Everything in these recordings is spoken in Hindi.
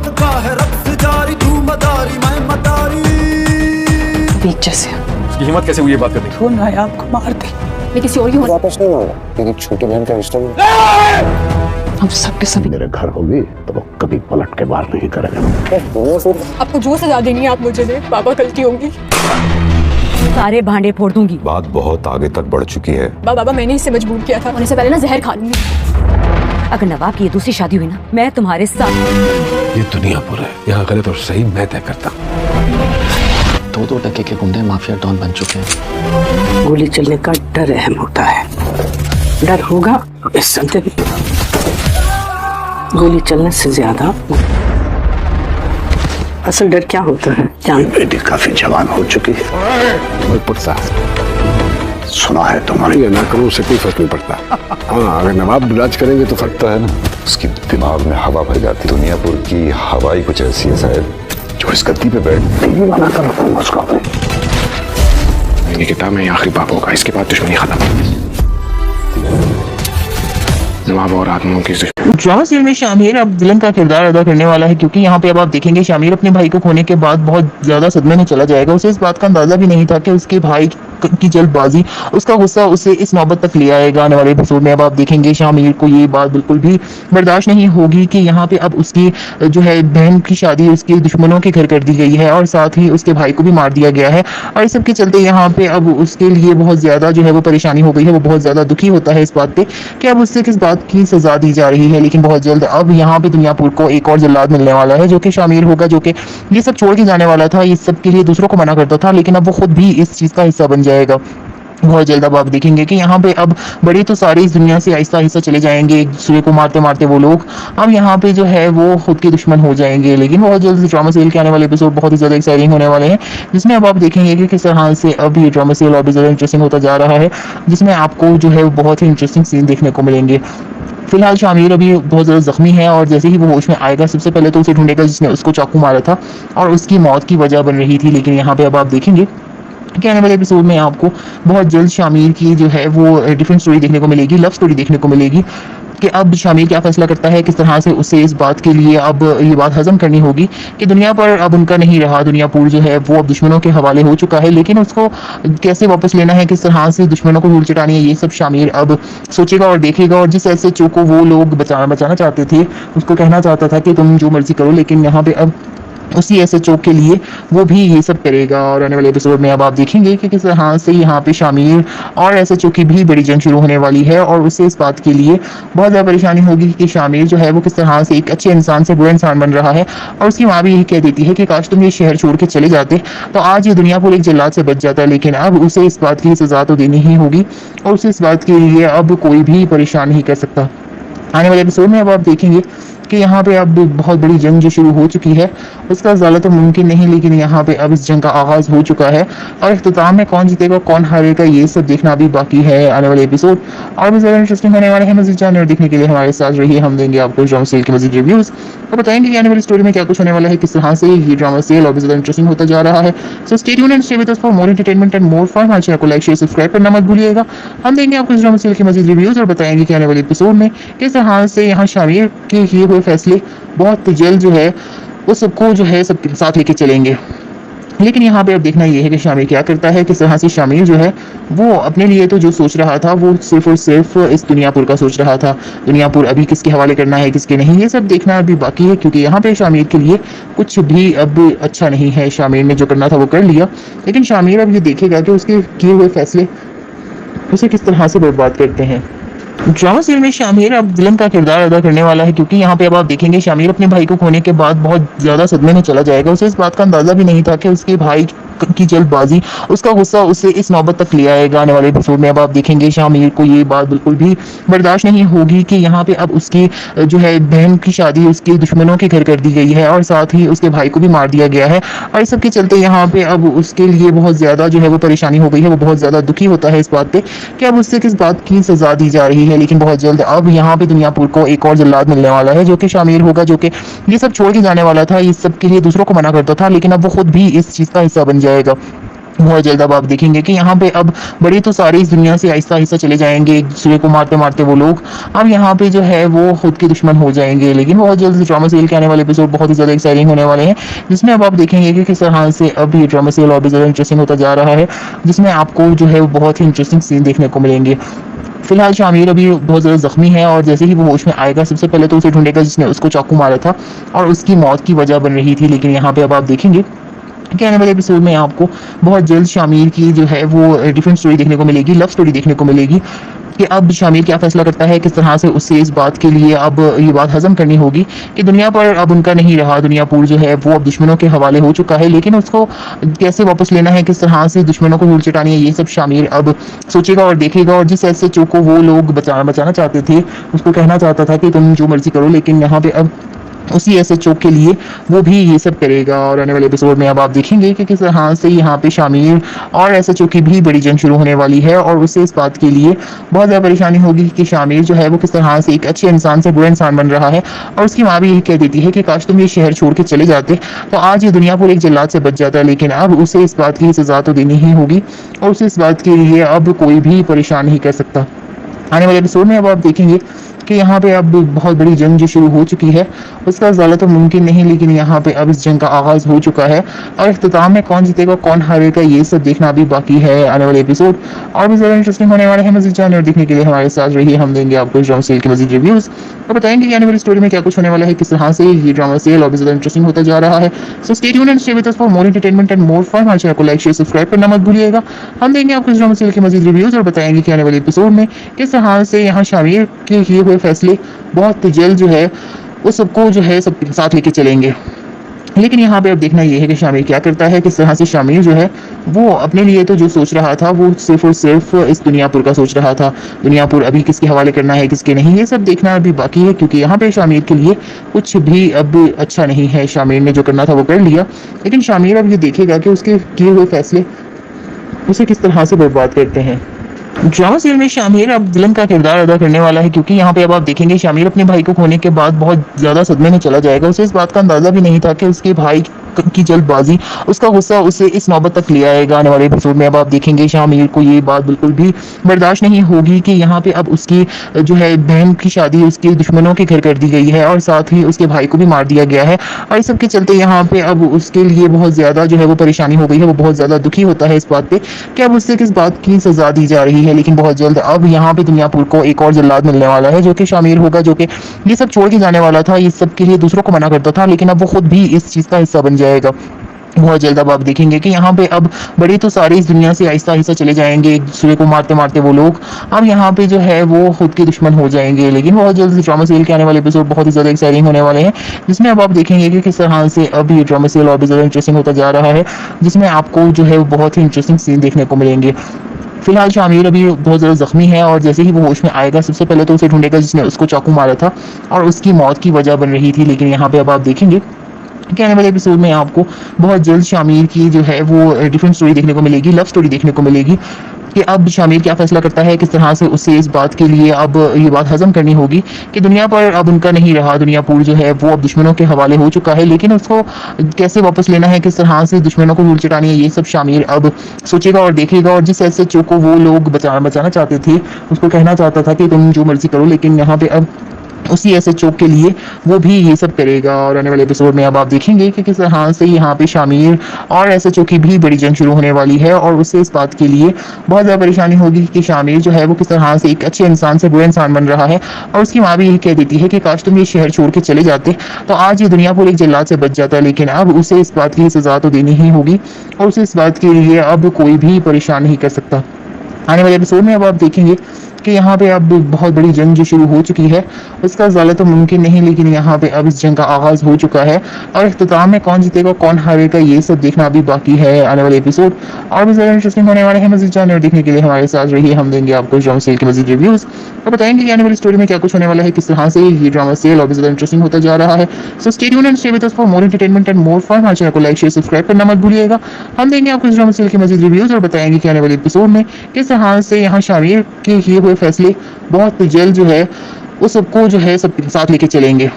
वक्त का है रक्स जारी, तू मदारी मैं मदारी। बीच जैसे उसकी हिम्मत कैसे हुई ये बात करने की? वो नायाब को मार दे, मैं किसी और की वापस नहीं आऊंगा, तेरी छोटी बहन का रिश्ता भी हम सबके सभी। मेरे घर होगी तो वो कभी पलट के बाहर नहीं करेगा। आपको जो सजा देनी है आप मुझे दे, पापा गलती होगी। सारे भांडे फोड़ दूंगी। बात बहुत आगे तक बढ़ चुकी है। बाबा मैंने इससे मजबूर किया था, होने से पहले ना जहर खा लूंगी। अगर नवाब की ये दूसरी शादी हुई ना, मैं तुम्हारे साथ। ये दुनियापुर है, यहाँ गलत और सही मैं तय करता। 2-2 टके के गुंडे माफिया डॉन बन चुके हैं। गोली चलने का डर अहम होता है, डर होगा तो इज्जत भी। गोली चलने से ज्यादा असल डर क्या होता है जान? बेटी काफी जवान हो चुकी है और पुरसाद सुना है तुम्हारी। ये ना करो उससे कोई फर्क नहीं पड़ता। हाँ, अगर नवाब राज करेंगे तो फर्क तो है ना। उसकी दिमाग में हवा भर जाती। दुनियापुर की हवा ही कुछ ऐसी है शायद, जो इस गद्दी पे बैठ मना कर रखूंगा उसको। मेरी किताब में आखिरी बाप होगा, इसके बाद दुश्मनी खत्म। नवाब और आत्माओं की ड्रामा सीरियल में शामिर अब विलन का किरदार अदा करने वाला है, क्योंकि यहाँ पे अब आप देखेंगे शामिर अपने भाई को खोने के बाद बहुत ज्यादा सदमे में चला जाएगा। उसे इस बात का अंदाजा भी नहीं था कि उसके भाई की जल्दबाजी, उसका गुस्सा उसे इस नौबत तक ले आएगा। आने वाले एपिसोड में अब आप देखेंगे शामिर को ये बात बिल्कुल भी बर्दाश्त नहीं होगी कि यहाँ पे अब उसकी जो है बहन की शादी उसके दुश्मनों के घर कर दी गई है और साथ ही उसके भाई को भी मार दिया गया है। और इस सब के चलते यहाँ पे अब उसके लिए बहुत ज्यादा जो है वो परेशानी हो गई है। वो बहुत ज्यादा दुखी होता है इस बात पे कि अब उससे किस बात की सजा दी जा रही है। लेकिन बहुत जल्द अब यहाँ पे दुनियापुर को एक और जल्लाद मिलने वाला है, जो कि शामिर होगा, जो कि ये सब छोड़ के जाने वाला था, इस सब के लिए दूसरों को मना करता था, लेकिन अब वो खुद भी इस चीज का हिस्सा बन जाएगा। बहुत जल्द अब आप देखेंगे कि यहाँ पे अब बड़े तो सारे इस दुनिया से आहिस्ता आहिस्ता चले जाएंगे, एक दूसरे को मारते मारते वो लोग अब यहाँ पे जो है वो खुद के दुश्मन हो जाएंगे। लेकिन बहुत जल्द ड्रामा सीरियल के आने वाले एपिसोड बहुत ही ज्यादा एक्साइटिंग होने वाले हैं, जिसमें अब आप देखेंगे कि किस तरह से अब ये ड्रामा सीरियल और भी ज्यादा इंटरेस्टिंग होता जा रहा है, जिसमें आपको जो है बहुत ही इंटरेस्टिंग सीन देखने को मिलेंगे। फिलहाल शामिर अभी बहुत ज़्यादा जख्मी है और जैसे ही वो होश में आएगा सबसे पहले तो उसे ढूंढेगा जिसने उसको चाकू मारा था और उसकी मौत की वजह बन रही थी। लेकिन यहाँ पे अब आप देखेंगे कि आने वाले एपिसोड में आपको बहुत जल्द शामिर की जो है वो डिफरेंट स्टोरी देखने को मिलेगी, लव स्टोरी देखने को मिलेगी कि अब शामिर क्या फैसला करता है, किस तरह से उसे इस बात के लिए अब ये बात हजम करनी होगी कि दुनिया पर अब उनका नहीं रहा, दुनियापुर जो है वो अब दुश्मनों के हवाले हो चुका है। लेकिन उसको कैसे वापस लेना है, किस तरह से दुश्मनों को धूल चटानी है, ये सब शामिर अब सोचेगा और देखेगा। और जिस एसएचओ को वो लोग बचाना चाहते थे, उसको कहना चाहता था कि तुम जो मर्जी करो, लेकिन यहाँ पे अब उसी एसएचओ के लिए वो भी ये सब करेगा। और आने वाले एपिसोड में अब आप देखेंगे कि किस तरह से यहाँ पे शामिर और एसएचओ की भी बड़ी जंग शुरू होने वाली है और उससे इस बात के लिए बहुत ज़्यादा परेशानी होगी कि शामिर जो है वो किस तरह से एक अच्छे इंसान से बुरा इंसान बन रहा है। और उसकी माँ भी यही कह देती है कि काश तुम ये शहर छोड़ के चले जाते तो आज ये दुनियापुर एक जल्लाद से बच जाता है। लेकिन अब उसे इस बात की सजा तो देनी ही होगी और उसे इस बात के लिए अब कोई भी परेशान नहीं कर सकता। आने वाले एपिसोड में अब आप देखेंगे कि यहाँ पे अब बहुत बड़ी जंग जो शुरू हो चुकी है, उसका ज़्यादा तो मुमकिन नहीं, लेकिन यहाँ पे अब इस जंग का आगाज़ हो चुका है और इख्तिताम में कौन जीतेगा कौन हारेगा ये सब देखना भी बाकी है। आने वाले एपिसोड और भी ज़्यादा इंटरेस्टिंग होने वाले हैं। मज़ीद जानने और देखने के लिए हमारे साथ रहिए, हम देंगे आपको ड्रामा सीरियल के मज़ीद रिव्यूज़ और बताएंगे कि आने वाली स्टोरी में क्या कुछ होने वाला है, किस तरह से ये ड्रामा सीरियल और भी ज़्यादा इंटरेस्टिंग होता जा रहा है। So stay tuned and stay with us for more entertainment and more fun. हमारे चैनल को लाइक शेयर सब्सक्राइब करना मत भूलिएगा। हम देंगे आपको इस ड्रामा सीरियल के मज़ीद रिव्यूज़ और बताएंगे कि आने वाले एपिसोड में किस तरह से यहाँ शामिर के किए हुए फैसले बहुत जल्द जो है वो सबको जो है सबके साथ लेके चलेंगे। लेकिन यहाँ पे अब देखना ये है कि शामिर क्या करता है, किस तरह से शामिर जो है वो अपने लिए तो जो सोच रहा था वो सिर्फ और सिर्फ इस दुनियापुर का सोच रहा था। दुनियापुर अभी किसके हवाले करना है किसके नहीं, ये सब देखना अभी बाकी है, क्योंकि यहाँ पे शामिर के लिए कुछ भी अब अच्छा नहीं है। शामिर ने जो करना था वो कर लिया, लेकिन शामिर अब ये देखेगा कि उसके किए हुए फैसले उसे किस तरह से बर्बाद करते हैं। ड्रामा सीरियल में शामिर अब विलन का किरदार अदा करने वाला है, क्योंकि यहाँ पे अब आप देखेंगे शामिर अपने भाई को खोने के बाद बहुत ज्यादा सदमे में चला जाएगा। उसे इस बात का अंदाजा भी नहीं था कि उसके भाई की जल्दबाजी, उसका गुस्सा उसे इस नौबत तक ले आएगा। आने वाले एपिसोड में अब आप देखेंगे शामिर को ये बात बिल्कुल भी बर्दाश्त नहीं होगी कि यहाँ पे अब उसकी जो है बहन की शादी उसके दुश्मनों के घर कर दी गई है और साथ ही उसके भाई को भी मार दिया गया है। और इस सब के चलते यहाँ पे अब उसके लिए बहुत ज्यादा जो है वो परेशानी हो गई है। वो बहुत ज्यादा दुखी होता है इस बात पे कि अब उससे किस बात की सजा दी जा रही है। लेकिन बहुत जल्द अब यहाँ पे दुनियापुर को एक और जल्लाद मिलने वाला है, जो कि शामिर होगा, जो कि ये सब छोड़ के जाने वाला था, इस सब के लिए दूसरों को मना करता था, लेकिन अब वो खुद भी इस चीज का हिस्सा बन जाएगा। बहुत जल्द अब आप देखेंगे कि यहाँ पे अब बड़े तो सारे इस दुनिया से आहिस्ता आहिस्ता चले जाएंगे, एक दूसरे को मारते मारते वो लोग अब यहाँ पे जो है वो खुद के दुश्मन हो जाएंगे। लेकिन बहुत जल्द ड्रामा सीरियल के आने वाले एपिसोड बहुत ही ज़्यादा एक्साइटिंग होने वाले हैं, जिसमें अब आप देखेंगे कि किस तरह से अब ये ड्रामा सीरियल और भी ज़्यादा इंटरेस्टिंग होता जा रहा है, जिसमें आपको जो है वो बहुत ही इंटरेस्टिंग सीन देखने को मिलेंगे। फिलहाल शामिर अभी बहुत ज़्यादा जख्मी है और जैसे ही वो होश में आएगा सबसे पहले तो उसे ढूंढेगा जिसने उसको चाकू मारा था और उसकी मौत की वजह बन रही थी। लेकिन यहाँ पे अब आप देखेंगे कि आने वाले एपिसोड में आपको बहुत जल्द शामिर की जो है वो डिफरेंट स्टोरी देखने को मिलेगी, लव स्टोरी देखने को मिलेगी कि अब शामिर क्या फैसला करता है, किस तरह से उससे इस बात के लिए अब ये बात हजम करनी होगी कि दुनिया पर अब उनका नहीं रहा, दुनियापुर जो है वो अब दुश्मनों के हवाले हो चुका है। लेकिन उसको कैसे वापस लेना है, किस तरह से दुश्मनों को धूल चटानी है, ये सब शामिर अब सोचेगा और देखेगा। और जिस एसएचओ को वो लोग बचाना चाहते थे, उसको कहना चाहता था कि तुम जो मर्जी करो, लेकिन यहाँ पे अब उसी एसएचओ के लिए वो भी ये सब करेगा। और आने वाले एपिसोड में अब आप देखेंगे कि किस तरह से यहाँ पे शामिर और एसएचओ की भी बड़ी जंग शुरू होने वाली है और उससे इस बात के लिए बहुत ज़्यादा परेशानी होगी कि शामिर जो है वो किस तरह से एक अच्छे इंसान से बुरा इंसान बन रहा है। और उसकी माँ भी यही कह देती है कि काश तुम ये शहर छोड़ के चले जाते तो आज ये दुनियापुर एक जल्लाद से बच जाता, लेकिन अब उसे इस बात की सजा तो देनी ही होगी और उसे इस बात के लिए अब कोई भी परेशान नहीं कर सकता। आने वाले एपिसोड में अब आप देखेंगे कि यहाँ पे अब बहुत बड़ी जंग जो शुरू हो चुकी है उसका ज़्यादा तो मुमकिन नहीं, लेकिन यहाँ पे अब इस जंग का आगाज़ हो चुका है और इख्तिताम में कौन जीतेगा कौन हारेगा ये सब देखना अभी बाकी है। आने वाले एपिसोड और भी ज़्यादा इंटरेस्टिंग होने वाले हैं। मज़ीद जानने और देखने के लिए हमारे साथ रहिए, हम देंगे आपको ड्रामा सीरियल के मज़ीद रिव्यूज़ और बताएंगे कि आने वाली स्टोरी में क्या कुछ होने वाला है, किस तरह से ये ड्रामा सीरियल और भी ज़्यादा इंटरेस्टिंग होता जा रहा है। So stay tuned and stay with us for more entertainment and more fun. हमारे चैनल को लाइक शेयर सब्सक्राइब करना मत भूलिएगा। हम देंगे आपको ड्रामा सीरियल के मज़ीद रिव्यूज़ और बताएंगे कि आने वाले एपिसोड में किस तरह से यहाँ शामिर के किए हुए फैसले बहुत जल्द जो है वो सबको जो है सब साथ लेके चलेंगे। लेकिन यहाँ पे अब देखना ये है कि शामिर क्या करता है, किस तरह से शामिर जो है वो अपने लिए तो जो सोच रहा था वो सिर्फ और सिर्फ इस दुनियापुर का सोच रहा था। दुनियापुर अभी किसके हवाले करना है किसके नहीं ये सब देखना अभी बाकी है, क्योंकि यहाँ पे शामिर के लिए कुछ भी अब अच्छा नहीं है। शामिर ने जो करना था वो कर लिया, लेकिन शामिर अब ये देखेगा कि उसके किए हुए फैसले उसे किस तरह से बर्बाद करते हैं। ड्रामा सीरियल में शामिर अब विलन का किरदार अदा करने वाला है, क्योंकि यहाँ पे अब आप देखेंगे शामिर अपने भाई को खोने के बाद बहुत ज़्यादा सदमे में चला जाएगा। उसे इस बात का अंदाज़ा भी नहीं था कि उसके भाई की जल्दबाजी, उसका गुस्सा उसे इस नौबत तक ले आएगा। आने वाले एपिसोड में अब आप देखेंगे शामिर को ये बात बिल्कुल भी बर्दाश्त नहीं होगी कि यहाँ पे अब उसकी जो है बहन की शादी उसके दुश्मनों के घर कर दी गई है और साथ ही उसके भाई को भी मार दिया गया है। और इस सब के चलते यहाँ पे अब उसके लिए बहुत ज़्यादा जो है वो परेशानी हो गई है। वो बहुत ज़्यादा दुखी होता है इस बात पे कि अब उससे किस बात की सजा दी जा रही है। लेकिन बहुत जल्द अब यहाँ पे दुनियापुर को एक और जल्लाद मिलने वाला है जो कि शामिर होगा, जो कि ये सब छोड़ के जाने वाला था, इस सब के लिए दूसरों को मना करता था, लेकिन अब वो खुद भी इस चीज़ का हिस्सा बन जाएगा। बहुत जल्द अब आप देखेंगे कि यहाँ पे अब बड़े तो सारे इस दुनिया से आहिस्ता आहिस्ता चले जाएंगे, एक दूसरे को मारते मारते वो लोग अब यहाँ पे जो है वो खुद के दुश्मन हो जाएंगे। लेकिन बहुत जल्द ड्रामा सीरियल के आने वाले एपिसोड बहुत ही ज़्यादा एक्साइटिंग होने वाले हैं, जिसमें अब आप देखेंगे कि किस तरह से अब ये ड्रामा सीरियल और भी ज़्यादा इंटरेस्टिंग होता जा रहा है, जिसमें आपको जो है बहुत ही इंटरेस्टिंग सीन देखने को मिलेंगे। फिलहाल शामिर अभी बहुत ज़्यादा जख्मी है और जैसे ही वो होश में आएगा सबसे पहले तो उसे ढूंढेगा जिसने उसको चाकू मारा था और उसकी मौत की वजह बन रही थी। लेकिन यहाँ पे अब आप देखेंगे कि आने वाले एपिसोड में आपको बहुत जल्द शामिर की जो है वो डिफरेंट स्टोरी देखने को मिलेगी, लव स्टोरी देखने को मिलेगी कि अब शामिर क्या फैसला करता है, किस तरह से उसे इस बात के लिए अब ये बात हजम करनी होगी कि दुनिया पर अब उनका नहीं रहा, दुनियापुर जो है वो अब दुश्मनों के हवाले हो चुका है। लेकिन उसको कैसे वापस लेना है, किस तरह से दुश्मनों को धूल चटानी है, ये सब शामिर अब सोचेगा और देखेगा। और जिस एसएचओ को वो लोग बचाना चाहते थे, उसको कहना चाहता था कि तुम जो मर्जी करो, लेकिन यहाँ पे अब उसी एसएचओ के लिए वो भी ये सब करेगा। और आने वाले एपिसोड में अब आप देखेंगे कि किस तरह से यहाँ पे शामिर और एसएचओ की भी बड़ी जंग शुरू होने वाली है और उससे इस बात के लिए बहुत ज़्यादा परेशानी होगी कि शामिर जो है वो किस तरह से एक अच्छे इंसान से बुरा इंसान बन रहा है। और उसकी माँ भी यही कह देती है कि काश तुम ये शहर छोड़ के चले जाते तो आज ये दुनियापुर एक जल्लाद से बच जाता, लेकिन अब उसे इस बात की सजा तो देनी ही होगी और उसे इस बात के लिए अब कोई भी परेशान नहीं कर सकता। आने वाले एपिसोड में अब आप देखेंगे कि यहाँ पे अब बहुत बड़ी जंग जो शुरू हो चुकी है उसका ज़्यादा तो मुमकिन नहीं, लेकिन यहाँ पे अब इस जंग का आगाज़ हो चुका है और इख्तिताम में कौन जीतेगा कौन हारेगा ये सब देखना अभी बाकी है। आने वाले एपिसोड और भी ज़्यादा इंटरेस्टिंग होने वाले हैं। मज़ीद जानने और देखने के लिए हमारे साथ रहिए, हम देंगे आपको ड्रामा सीरियल के मज़ीद रिव्यूज़ और बताएंगे कि आने वाली स्टोरी में क्या कुछ होने वाला है, किस तरह से ये ड्रामा सीरियल और भी ज़्यादा इंटरेस्टिंग होता जा रहा है। So stay tuned and stay with us for more entertainment and more fun. हमारे चैनल को लाइक शेयर सब्सक्राइब करना मत भूलिएगा। हम देंगे आपको ड्रामा सीरियल के मज़ीद रिव्यूज़ और बताएंगे कि आने वाले एपिसोड में किस तरह से यहाँ शामिर के किए हुए फैसले बहुत जल्द जो है वो सबको जो है सब साथ लेके चलेंगे।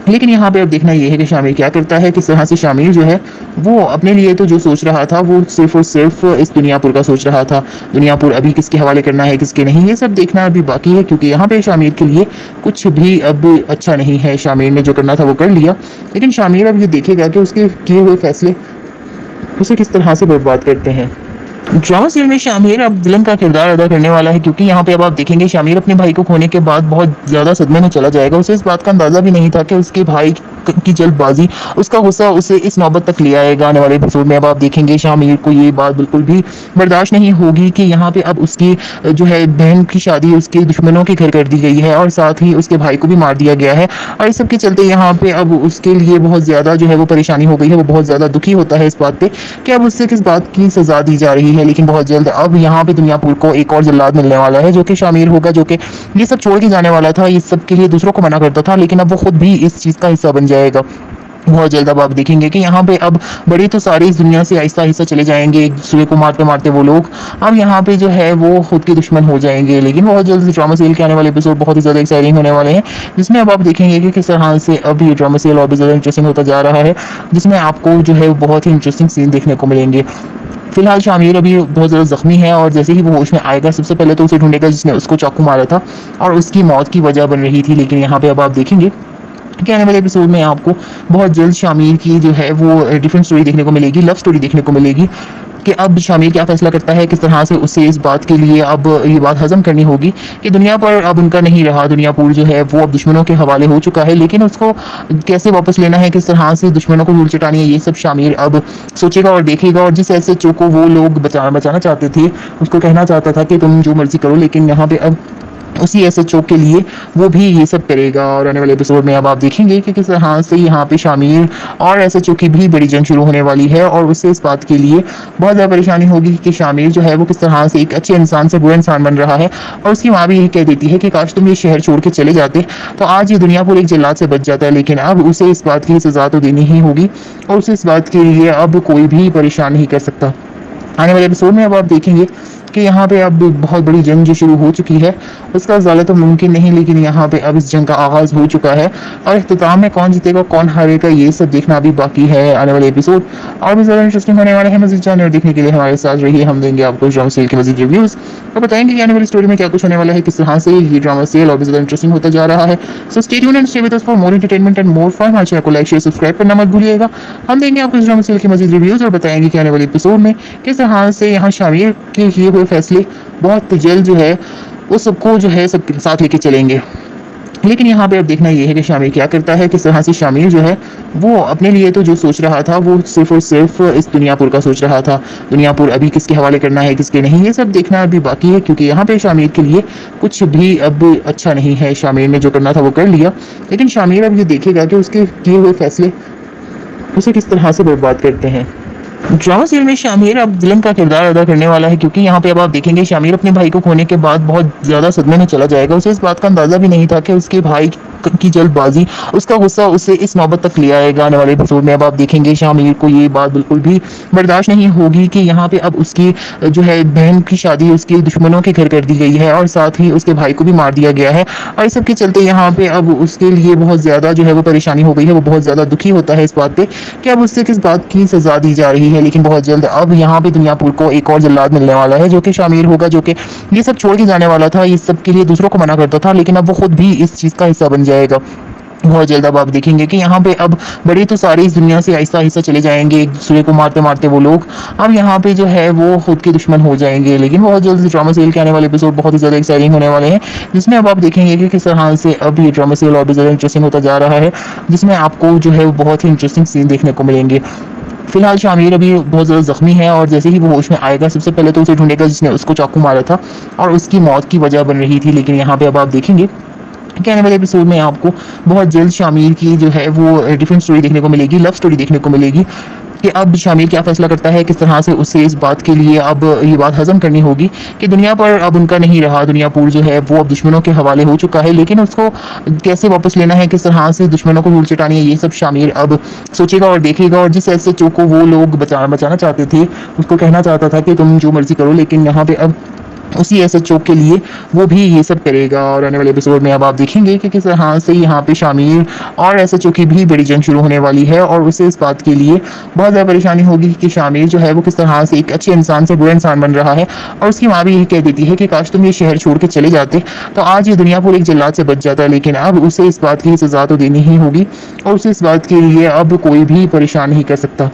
लेकिन यहाँ पे अब देखना ये है कि शामिर क्या करता है, किस तरह से शामिर जो है वो अपने लिए तो जो सोच रहा था वो सिर्फ और सिर्फ इस दुनियापुर का सोच रहा था। दुनियापुर अभी किसके हवाले करना है किसके नहीं, ये सब देखना अभी बाकी है, क्योंकि यहाँ पे शामिर के लिए कुछ भी अब अच्छा नहीं है। शामिर ने जो करना था वो कर लिया, लेकिन शामिर अब ये देखेगा कि उसके किए हुए फैसले उसे किस तरह से बर्बाद करते हैं। ड्रामा सीरियल में शामिर अब विलन का किरदार अदा करने वाला है, क्योंकि यहाँ पे अब आप देखेंगे शामिर अपने भाई को खोने के बाद बहुत ज्यादा सदमे में चला जाएगा। उसे इस बात का अंदाजा भी नहीं था कि उसके भाई की जल्दबाजी, उसका गुस्सा उसे इस नौबत तक ले आएगा। आने वाले एपिसोड में अब आप देखेंगे शामिर को ये बात बिल्कुल भी बर्दाश्त नहीं होगी कि यहाँ पे अब उसकी जो है बहन की शादी उसके दुश्मनों के घर कर दी गई है और साथ ही उसके भाई को भी मार दिया गया है। और इस सब के चलते यहाँ पे अब उसके लिए बहुत ज्यादा जो है वो परेशानी हो गई है। वो बहुत ज्यादा दुखी होता है इस बात पे कि अब उससे किस बात की सजा दी जा रही है। लेकिन बहुत जल्द अब यहाँ पे दुनियापुर को एक और जल्लाद मिलने वाला है, जो कि शामिर होगा, जो कि ये सब छोड़ के जाने वाला था, इस सब के लिए दूसरों को मना करता था, लेकिन अब वो खुद भी इस चीज का हिस्सा बन जाएगा। बहुत जल्द अब आप देखेंगे कि यहाँ पे अब बड़ी तो सारी इस दुनिया से आहिस्ता आहिस्ता चले जाएंगे, एक दूसरे को मारते मारते वो लोग अब यहाँ पे जो है वो खुद के दुश्मन हो जाएंगे। लेकिन बहुत जल्द ड्रामा सीरियल के आने वाले एपिसोड बहुत ही ज्यादा एक्साइटिंग होने वाले हैं, जिसमें अब आप देखेंगे कि किस तरह से अब ये ड्रामा सीरियल और भी ज्यादा इंटरेस्टिंग होता जा रहा है, जिसमें आपको जो है बहुत ही इंटरेस्टिंग सीन देखने को मिलेंगे। फिलहाल शामिर अभी बहुत ज़्यादा जख्मी है और जैसे ही वो होश में आएगा सबसे पहले तो उसे ढूंढेगा जिसने उसको चाकू मारा था और उसकी मौत की वजह बन रही थी। लेकिन यहाँ पे अब आप देखेंगे कि आने वाले एपिसोड में आपको बहुत जल्द शामिर की जो है वो डिफरेंट स्टोरी देखने को मिलेगी, लव स्टोरी देखने को मिलेगी कि अब शामिर क्या फैसला करता है, किस तरह से उसे इस बात के लिए अब ये बात हजम करनी होगी कि दुनिया पर अब उनका नहीं रहा, दुनियापुर जो है वो अब दुश्मनों के हवाले हो चुका है, लेकिन उसको कैसे वापस लेना है, किस तरह से दुश्मनों को धूल चटानी है, ये सब शामिर अब सोचेगा और देखेगा। और जिस SHO को वो लोग बचाना चाहते थे, उसको कहना चाहता था कि तुम जो मर्जी करो, लेकिन यहाँ पे अब उसी SHO के लिए वो भी ये सब करेगा। और आने वाले एपिसोड में अब आप देखेंगे कि किस तरह से यहाँ पे शामिर और SHO की भी बड़ी जंग शुरू होने वाली है और उससे इस बात के लिए बहुत ज़्यादा परेशानी होगी कि शामिर जो है वो किस तरह से एक अच्छे इंसान से बुरा इंसान बन रहा है। और उसकी माँ भी यही कह देती है कि काश तुम ये शहर छोड़ के चले जाते तो आज ये दुनियापुर एक जल्लाद से बच जाता है, लेकिन अब उसे इस बात की सजा तो देनी ही होगी और उसे इस बात के लिए अब कोई भी परेशान नहीं कर सकता। आने वाले एपिसोड में अब आप देखेंगे कि यहाँ पे अब बहुत बड़ी जंग जो शुरू हो चुकी है उसका ज़्यादा तो मुमकिन नहीं, लेकिन यहाँ पे अब इस जंग का आगाज हो चुका है और इख्तिताम में कौन जीतेगा कौन हारेगा ये सब देखना भी बाकी है। आने वाले एपिसोड और भी ज़्यादा इंटरेस्टिंग होने वाले हैं। मज़ीद जानने और देखने के लिए हमारे साथ रहिए, हम देंगे आपको ड्रामा सीरियल के मज़ीद रिव्यूज़ और बताएंगे कि आने वाली स्टोरी में क्या कुछ होने वाला है, किस तरह से ये ड्रामा सीरियल और भी ज़्यादा इंटरेस्टिंग होता जा रहा है। So stay tuned and stay with us for more entertainment and more fun. हमारे चैनल को लाइक शेयर सब्सक्राइब करना मत भूलिएगा। हम देंगे आपको ड्रामा सीरियल के मज़ीद रिव्यूज़ और बताएंगे कि आने वाले एपिसोड में किस तरह से यहाँ शामिर के किए हुए फैसले बहुत जल्द जो है वो सबको जो है सबके साथ लेके चलेंगे। लेकिन यहाँ पे अब देखना ये है कि शामिर क्या करता है, किस तरह से शामिर जो है वो अपने लिए तो जो सोच रहा था वो सिर्फ और सिर्फ इस दुनियापुर का सोच रहा था। दुनियापुर अभी किसके हवाले करना है किसके नहीं, ये सब देखना अभी बाकी है, क्योंकि यहाँ पे शामिर के लिए कुछ भी अब अच्छा नहीं है। शामिर ने जो करना था वो कर लिया, लेकिन शामिर अब ये देखेगा कि उसके किए हुए फैसले उसे किस तरह से बर्बाद करते हैं। ड्रामा सीरियल में शामिर अब विलन का किरदार अदा करने वाला है, क्योंकि यहाँ पे अब आप देखेंगे शामिर अपने भाई को खोने के बाद बहुत ज्यादा सदमे में चला जाएगा। उसे इस बात का अंदाजा भी नहीं था कि उसके भाई की जल्दबाजी, उसका गुस्सा उसे इस नौबत तक ले आएगा। आने वाले एपिसोड में अब आप देखेंगे शामिर को ये बात बिल्कुल भी बर्दाश्त नहीं होगी कि यहाँ पे अब उसकी जो है बहन की शादी उसके दुश्मनों के घर कर दी गई है और साथ ही उसके भाई को भी मार दिया गया है। और इस सब के चलते यहाँ पे अब उसके लिए बहुत ज्यादा जो है वो परेशानी हो गई है। वो बहुत ज्यादा दुखी होता है इस बात पे कि अब उससे किस बात की सजा दी जा रही है। लेकिन बहुत जल्द अब यहाँ पे दुनियापुर को एक और जल्लाद मिलने वाला है, जो कि शामिर होगा, जो कि ये सब छोड़ के जाने वाला था, इस सब के लिए दूसरों को मना करता था, लेकिन अब वो खुद भी इस चीज का हिस्सा बन जाएगा। बहुत जल्द अब आप देखेंगे कि यहाँ पे अब बड़ी तो सारी इस दुनिया से आहिस्ता आहिस्ता चले जाएंगे, एक दूसरे को मारते मारते वो लोग अब यहाँ पे जो है वो खुद के दुश्मन हो जाएंगे। लेकिन बहुत जल्द ड्रामा सीरियल के आने वाले एपिसोड बहुत ही ज्यादा एक्साइटिंग होने वाले हैं, जिसमें अब आप देखेंगे कि किस तरह से अब ये ड्रामा सीरियल और भी ज्यादा इंटरेस्टिंग होता जा रहा है, जिसमें आपको जो है वो बहुत ही इंटरेस्टिंग सीन देखने को मिलेंगे। फिलहाल शामिर अभी बहुत ज़्यादा जख्मी है और जैसे ही वो होश में आएगा सबसे पहले तो उसे ढूंढेगा जिसने उसको चाकू मारा था और उसकी मौत की वजह बन रही थी। लेकिन यहाँ पे अब आप देखेंगे कि आने वाले एपिसोड में आपको बहुत जल्द शामिर की जो है वो डिफरेंट स्टोरी देखने को मिलेगी, लव स्टोरी देखने को मिलेगी कि अब शामिर क्या फैसला करता है, किस तरह से उसे इस बात के लिए अब ये बात हजम करनी होगी कि दुनिया पर अब उनका नहीं रहा, दुनियापुर जो है वो अब दुश्मनों के हवाले हो चुका है, लेकिन उसको कैसे वापस लेना है, किस तरह से दुश्मनों को धूल चटानी है, ये सब शामिर अब सोचेगा और देखेगा। और जिस SHO को वो लोग बचाना चाहते थे, उसको कहना चाहता था कि तुम जो मर्जी करो, लेकिन यहाँ पे अब उसी एसएचओ के लिए वो भी ये सब करेगा। और आने वाले एपिसोड में अब आप देखेंगे कि किस तरह से यहाँ पे शामिर और एसएचओ की भी बड़ी जंग शुरू होने वाली है और उसे इस बात के लिए बहुत ज़्यादा परेशानी होगी कि शामिर जो है वो किस तरह से एक अच्छे इंसान से बुरा इंसान बन रहा है। और उसकी माँ भी यही कह देती है कि काश तुम ये शहर छोड़ के चले जाते तो आज ये दुनियापुर एक जल्लाद से बच जाता, लेकिन अब उसे इस बात की सजा तो देनी ही होगी और उसे इस बात के लिए अब कोई भी परेशान नहीं कर सकता।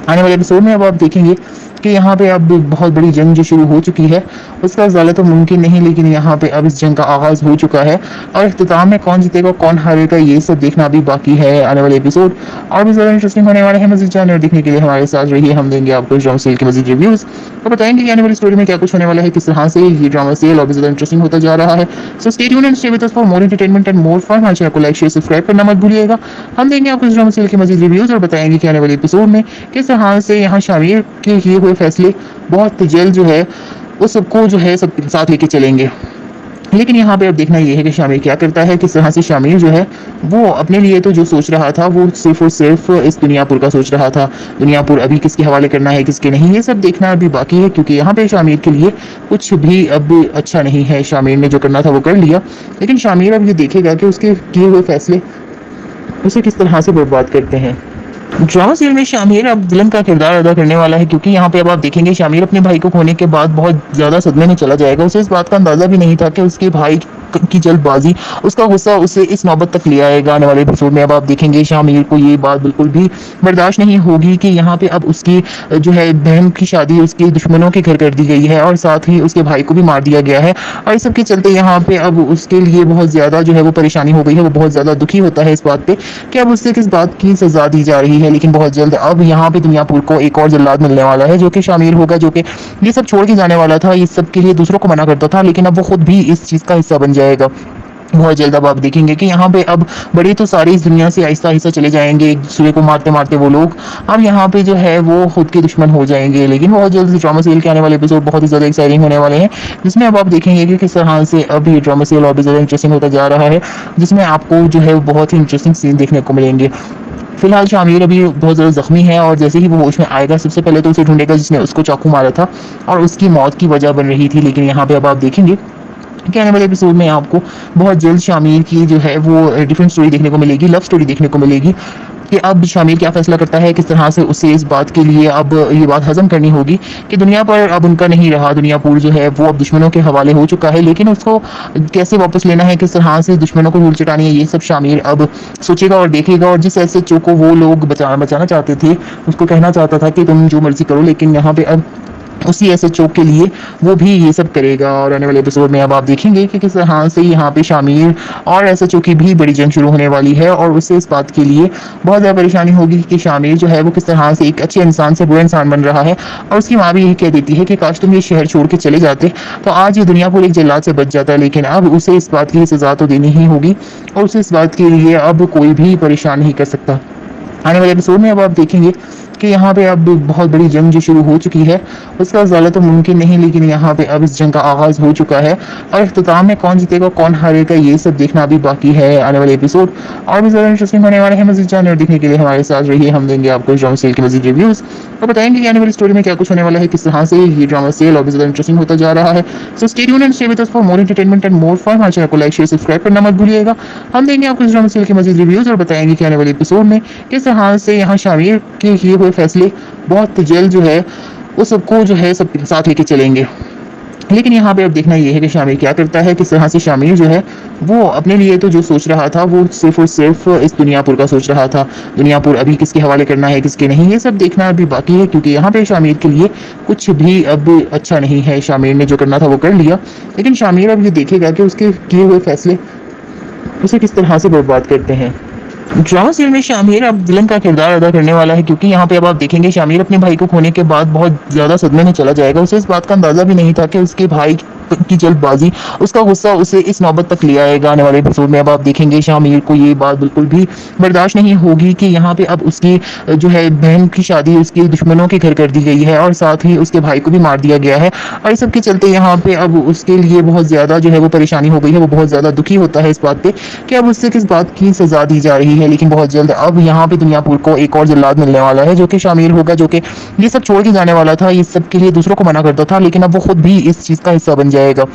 आने वाले एपिसोड में अब आप देखेंगे कि यहाँ पे अब बहुत बड़ी जंग जो शुरू हो चुकी है उसका ज़्यादा तो मुमकिन नहीं, लेकिन यहाँ पे अब इस जंग का आगाज़ हो चुका है और इख्तिताम में कौन जीतेगा कौन हारेगा ये सब देखना अभी बाकी है। आने वाले एपिसोड और भी ज़्यादा इंटरेस्टिंग होने वाले हैं। मज़ीद जानने और देखने के लिए हमारे साथ रहिए, हम देंगे आपको ड्रामा सीरियल के मज़ीद रिव्यूज़ और बताएंगे कि आने वाली स्टोरी में क्या कुछ होने वाला है, किस तरह से ये ड्रामा सीरियल और भी ज़्यादा इंटरेस्टिंग होता जा रहा है। So stay tuned and stay with us for more entertainment and more fun. हमारे चैनल को लाइक शेयर सब्सक्राइब करना मत भूलिएगा। हम देंगे आपको इस ड्रामा सीरियल के मज़ीद रिव्यूज़ और बताएंगे कि आने वाले एपिसोड में किस तरह से यहाँ शामिर के किए हुए फैसले बहुत जल्द जो है उस सबको जो है सब साथ लेके चलेंगे। लेकिन यहाँ पे अब देखना ये है कि शामिर क्या करता है, किस तरह से शामिर जो है वो अपने लिए तो जो सोच रहा था वो सिर्फ और सिर्फ इस दुनियापुर का सोच रहा था। दुनियापुर अभी किसके हवाले करना है किसके नहीं ये सब देखना अभी बाकी है, क्योंकि यहाँ पे शामिर के लिए कुछ भी अब अच्छा नहीं है। शामिर ने जो करना था वो कर लिया, लेकिन शामिर अब ये देखेगा कि उसके किए हुए फैसले उसे किस तरह से बर्बाद करते हैं। ड्रामा सीरियल में शामिर अब विलन का किरदार अदा करने वाला है, क्योंकि यहाँ पे अब आप देखेंगे शामिर अपने भाई को खोने के बाद बहुत ज़्यादा सदमे में चला जाएगा। उसे इस बात का अंदाज़ा भी नहीं था कि उसके भाई की जल्दबाजी उसका गुस्सा उसे इस नौबत तक ले आएगा। आने वाले एपिसोड में अब आप देखेंगे शामिर को ये बात बिल्कुल भी बर्दाश्त नहीं होगी कि यहाँ पे अब उसकी जो है बहन की शादी उसके दुश्मनों के घर कर दी गई है और साथ ही उसके भाई को भी मार दिया गया है। और इस सब के चलते यहाँ पे अब उसके लिए बहुत ज़्यादा जो है वो परेशानी हो गई है। वो बहुत ज़्यादा दुखी होता है इस बात पे कि अब उससे किस बात की सजा दी जा रही है। लेकिन बहुत जल्द अब यहाँ पे दुनियापुर को एक और जल्लाद मिलने वाला है जो कि शामिर होगा, जो कि ये सब छोड़ के जाने वाला था, इस सब के लिए दूसरों को मना करता था, लेकिन अब वो खुद भी इस चीज़ का हिस्सा बन जाएगा। बहुत जल्द अब आप देखेंगे कि यहाँ पे अब बड़े तो सारे इस दुनिया से आहिस्ता आहिस्ता चले जाएंगे, एक दूसरे को मारते मारते वो लोग अब यहाँ पे जो है वो खुद के दुश्मन हो जाएंगे। लेकिन बहुत जल्द ड्रामा सीरियल के आने वाले एपिसोड बहुत ही ज़्यादा एक्साइटिंग होने वाले हैं, जिसमें अब आप देखेंगे कि किस तरह से अब ये ड्रामा सीरियल और भी ज़्यादा इंटरेस्टिंग होता जा रहा है, जिसमें आपको जो है बहुत ही इंटरेस्टिंग सीन देखने को मिलेंगे। फिलहाल शामिर अभी बहुत ज़्यादा जख्मी है और जैसे ही वो होश में आएगा सबसे पहले तो उसे ढूंढेगा जिसने उसको चाकू मारा था और उसकी मौत की वजह बन रही थी। लेकिन यहाँ पे अब आप देखेंगे कि आने वाले एपिसोड में आपको बहुत जल्द शामिर की जो है वो डिफरेंट स्टोरी देखने को मिलेगी, लव स्टोरी देखने को मिलेगी कि अब शामिर क्या फैसला करता है, किस तरह से उसे इस बात के लिए अब ये बात हजम करनी होगी कि दुनिया पर अब उनका नहीं रहा, दुनियापुर जो है वो अब दुश्मनों के हवाले हो चुका है, लेकिन उसको कैसे वापस लेना है, किस तरह से दुश्मनों को धूल चटानी है, ये सब शामिर अब सोचेगा और देखेगा। और जिस एसएचओ को वो लोग बचाना चाहते थे उसको कहना चाहता था कि तुम जो मर्जी करो, लेकिन यहाँ पे अब उसी एसएचओ के लिए वो भी ये सब करेगा। और आने वाले एपिसोड में अब आप देखेंगे कि किस तरह से यहाँ पे शामिर और एसएचओ की भी बड़ी जंग शुरू होने वाली है और उसे इस बात के लिए बहुत ज़्यादा परेशानी होगी कि शामिर जो है वो किस तरह से एक अच्छे इंसान से बुरा इंसान बन रहा है। और उसकी माँ भी यही कह देती है कि काश तुम ये शहर छोड़ के चले जाते तो आज ये दुनियापुर एक जल्लाद से बच जाता, लेकिन अब उसे इस बात की सजा तो देनी ही होगी और उसे इस बात के लिए अब कोई भी परेशान नहीं कर सकता। आने वाले एपिसोड में अब आप देखेंगे कि यहाँ पे अब बहुत बड़ी जंग जो शुरू हो चुकी है उसका ज़्यादा तो मुमकिन नहीं, लेकिन यहाँ पे अब इस जंग का आगाज़ हो चुका है और इख्तिताम में कौन जीतेगा कौन हारेगा ये सब देखना अभी बाकी है। आने वाले एपिसोड और भी ज़्यादा इंटरेस्टिंग होने वाले हैं। मज़ीद जानने और देखने के लिए हमारे साथ रहिए, हम देंगे आपको ड्रामा सीरियल के मज़ीद रिव्यूज़ और बताएंगे कि आने वाली स्टोरी में क्या कुछ होने वाला है, किस तरह से ये ड्रामा सीरियल और भी ज़्यादा इंटरेस्टिंग होता जा रहा है। So stay tuned and stay with us for more entertainment and more fun. हमारे चैनल को लाइक शेयर सब्सक्राइब करना मत भूलिएगा। हम देंगे आपको इस ड्रामा सीरियल के मज़ीद रिव्यूज़ और बताएंगे कि आने वाले एपिसोड में किस तरह से यहाँ शामिर के किए हुए फैसले बहुत जल्द जो है वो सबको जो है सब साथ लेके चलेंगे। लेकिन यहाँ पे अब देखना ये है कि शामिर क्या करता है, किस तरह से शामिर जो है वो अपने लिए तो जो सोच रहा था वो सिर्फ और सिर्फ इस दुनियापुर का सोच रहा था। दुनियापुर अभी किसके हवाले करना है किसके नहीं ये सब देखना अभी बाकी है, क्योंकि यहाँ पे शामिर के लिए कुछ भी अब अच्छा नहीं है। शामिर ने जो करना था वो कर लिया, लेकिन शामिर अब ये देखेगा कि उसके किए हुए फैसले उसे किस तरह से बर्बाद करते हैं। ड्रामा सीरियल में शामिर अब विलन का किरदार अदा करने वाला है, क्योंकि यहाँ पे अब आप देखेंगे शामिर अपने भाई को खोने के बाद बहुत ज़्यादा सदमे में चला जाएगा। उसे इस बात का अंदाज़ा भी नहीं था कि उसके भाई की जल्दबाजी उसका गुस्सा उसे इस नौबत तक ले आएगा। आने वाले एपिसोड में अब आप देखेंगे शामिर को ये बात बिल्कुल भी बर्दाश्त नहीं होगी कि यहाँ पे अब उसकी जो है बहन की शादी उसके दुश्मनों के घर कर दी गई है और साथ ही उसके भाई को भी मार दिया गया है। और इस सब के चलते यहाँ पे अब उसके लिए बहुत ज़्यादा जो है वो परेशानी हो गई है। वो बहुत ज़्यादा दुखी होता है इस बात पे कि अब उससे किस बात की सजा दी जा रही है। लेकिन बहुत जल्द अब यहाँ पे दुनियापुर को एक और जल्लाद मिलने वाला है जो कि शामिर होगा, जो कि ये सब छोड़ के जाने वाला था, इस सब के लिए दूसरों को मना करता था, लेकिन अब वो खुद भी इस चीज़ का हिस्सा बन जाएगा।